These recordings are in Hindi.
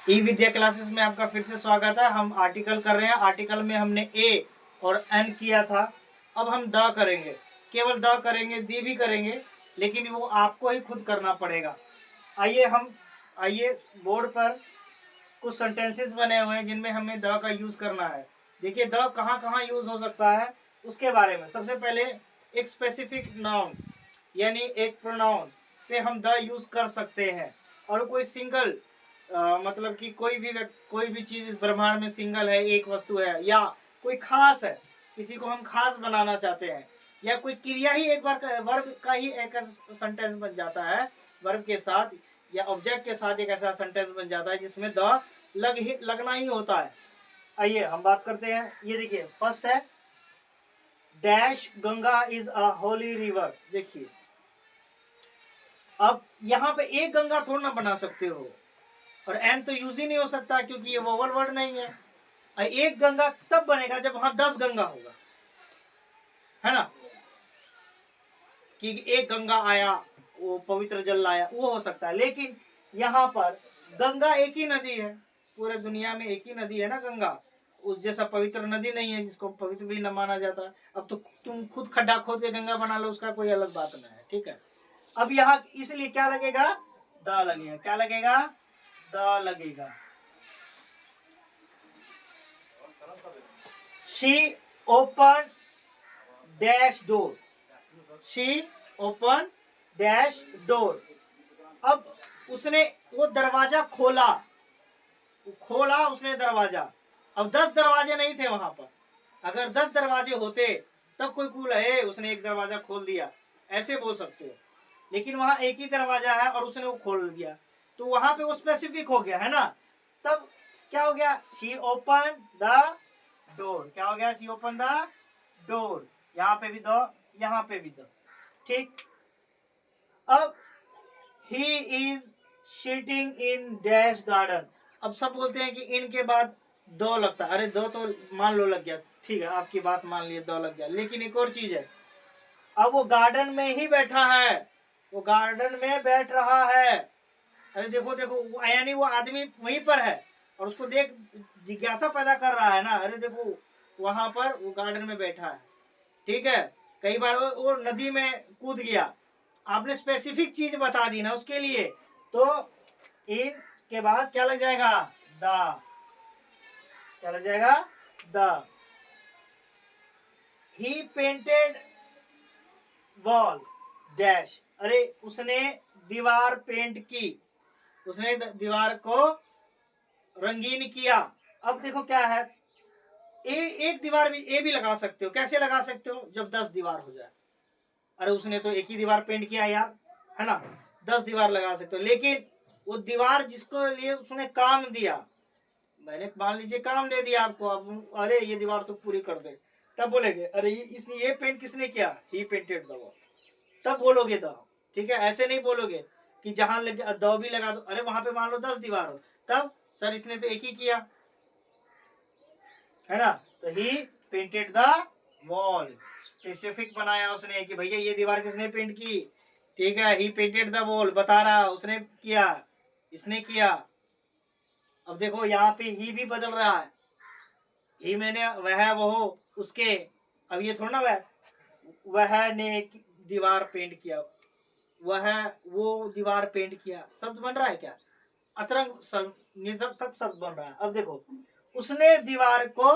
ई विद्या क्लासेस में आपका फिर से स्वागत है। हम आर्टिकल कर रहे हैं। आर्टिकल में हमने ए और एन किया था, अब हम द करेंगे। केवल द करेंगे, दी भी करेंगे, लेकिन वो आपको ही खुद करना पड़ेगा। आइए बोर्ड पर कुछ सेंटेंसेस बने हुए हैं जिनमें हमें द का यूज करना है। देखिए द कहाँ कहाँ यूज हो सकता है उसके बारे में। सबसे पहले एक स्पेसिफिक नाउन यानी एक प्रोनाउन पे हम द यूज कर सकते हैं। और कोई सिंगल मतलब कि कोई भी चीज इस ब्रह्मांड में सिंगल है, एक वस्तु है, या कोई खास है, किसी को हम खास बनाना चाहते हैं, या कोई क्रिया ही एक बार वर्ब का ही एक सेंटेंस बन जाता है, वर्ब के साथ या ऑब्जेक्ट के साथ एक ऐसा सेंटेंस बन जाता है जिसमें द लगना ही होता है। आइए हम बात करते हैं। ये देखिए फर्स्ट है dash Ganga is a Holi river. देखिए अब यहाँ पे एक गंगा थोड़ा ना बना सकते हो, और एन तो यूज ही नहीं हो सकता क्योंकि ये वोवल वर्ड नहीं है। एक गंगा तब बनेगा जब वहां 10 गंगा होगा, है ना, कि एक गंगा आया वो पवित्र जल लाया, वो हो सकता है। लेकिन यहाँ पर गंगा एक ही नदी है, पूरे दुनिया में एक ही नदी है ना गंगा। उस जैसा पवित्र नदी नहीं है जिसको पवित्र भी न माना जाता। अब तो तुम खुद खड्डा खोद के गंगा बना लो, उसका कोई अलग बात नहीं है, ठीक है। अब यहाँ इसलिए क्या लगेगा, द लगेगा। क्या लगेगा, द लगेगा। She open dash door. She open dash door. अब उसने वो दरवाजा खोला, खोला उसने दरवाजा। अब 10 दरवाजे नहीं थे वहां पर। अगर 10 दरवाजे होते तब कोई कूल है उसने एक दरवाजा खोल दिया, ऐसे बोल सकते हो। लेकिन वहां एक ही दरवाजा है और उसने वो खोल दिया, तो वहां पे वो स्पेसिफिक हो गया, है ना। तब क्या हो गया, शी ओपन द डोर। क्या हो गया, शी ओपन द डोर। यहाँ पे भी दो, यहाँ पे भी दो, ठीक। अब he is sitting in dash garden. अब सब बोलते हैं कि इन के बाद दो लगता है। अरे दो तो मान लो लग गया, ठीक है, आपकी बात मान लिए, दो लग गया। लेकिन एक और चीज है, अब वो गार्डन में ही बैठा है, वो गार्डन में बैठ रहा है। अरे देखो देखो, यानी वो आदमी वहीं पर है और उसको देख जिज्ञासा पैदा कर रहा है ना। अरे देखो वहां पर वो गार्डन में बैठा है, ठीक है। कई बार वो नदी में कूद गया, आपने स्पेसिफिक चीज बता दी ना उसके लिए, तो इन के बाद क्या लग जाएगा, द। क्या लग जाएगा, the. He painted wall dash. अरे उसने दीवार पेंट की, उसने दीवार को रंगीन किया। अब देखो क्या है, एक दीवार भी ए भी लगा सकते हो। कैसे लगा सकते हो, जब 10 दीवार हो जाए। अरे उसने तो एक ही दीवार पेंट किया यार, है ना। 10 दीवार लगा सकते हो, लेकिन वो दीवार जिसको लिए उसने काम दिया, मैंने मान लीजिए काम दे दिया आपको, अब अरे ये दीवार तो पूरी कर दे, तब बोलेंगे अरे ये पेंट किसने किया, ही पेंटेड द वॉल, तब बोलोगे द। ठीक है, ऐसे नहीं बोलोगे कि जहां लगे द भी लगा दो। अरे वहां पे मान लो 10 दीवार हो, तब सर इसने तो एक ही किया, है ना। तो ही पेंटेड द वॉल, स्पेसिफिक बनाया उसने कि भैया ये दीवार किसने पेंट की, ठीक है। ही पेंटेड द वॉल बता रहा उसने किया, इसने किया। अब देखो यहाँ पे ही भी बदल रहा है, ही मैंने वह वो उसके। अब ये थोड़ा ना वह ने दीवार पेंट किया, वह वो दीवार पेंट किया, शब्द बन रहा है क्या, अतरंग निरर्थक शब्द बन रहा है। अब देखो उसने दीवार को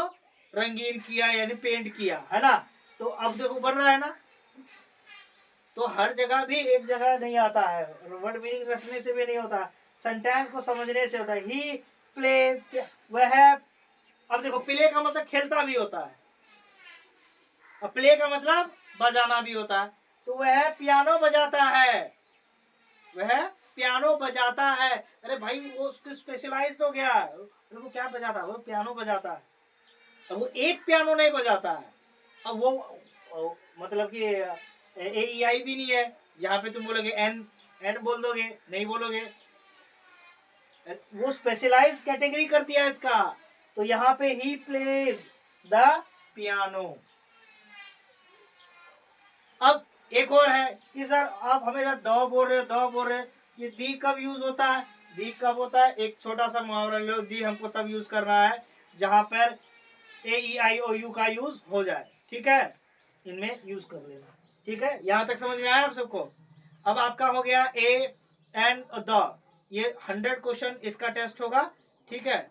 रंगीन किया यानी पेंट किया, है ना। तो अब देखो बन रहा है ना। तो हर जगह भी एक जगह नहीं आता है, वर्ड मीनिंग रखने से भी नहीं होता, सेंटेंस को समझने से होता है। ही प्लेज, वह। अब देखो प्ले का मतलब खेलता भी होता है, और प्ले का मतलब बजाना भी होता है। तो वह पियानो बजाता है, वह पियानो बजाता है। अरे भाई वो उसको स्पेशलाइज हो गया, वो क्या बजाता है, वो पियानो बजाता है। अब वो एक पियानो नहीं बजाता है। अब वो मतलब कि ए ई आई भी नहीं है जहाँ पे तुम बोलोगे एन, एन बोल दोगे, नहीं बोलोगे। वो स्पेशलाइज कैटेगरी कर दिया इसका। तो यहाँ पे ही प्लेज द पियानो। अब एक और है कि सर आप हमेशा द बोल रहे हो, द बोल रहे हो, ये दी कब यूज होता है, दी कब होता है, एक छोटा सा मुहावरा लो, दी हमको तब यूज करना है जहां पर ए ई आई ओ यू का यूज हो जाए, ठीक है, इनमें यूज कर लेना, ठीक है। यहां तक समझ में आया आप सबको। अब आपका हो गया ए एंड द, ये 100 क्वेश्चन इसका टेस्ट होगा, ठीक है,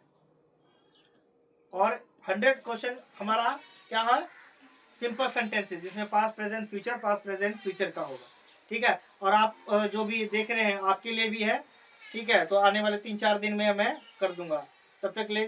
और 100 क्वेश्चन हमारा क्या है, सिंपल सेंटेंसेस जिसमें पास्ट प्रेजेंट फ्यूचर का होगा, ठीक है। और आप जो भी देख रहे हैं आपके लिए भी है, ठीक है, तो आने वाले 3-4 दिन में मैं कर दूंगा, तब तक ले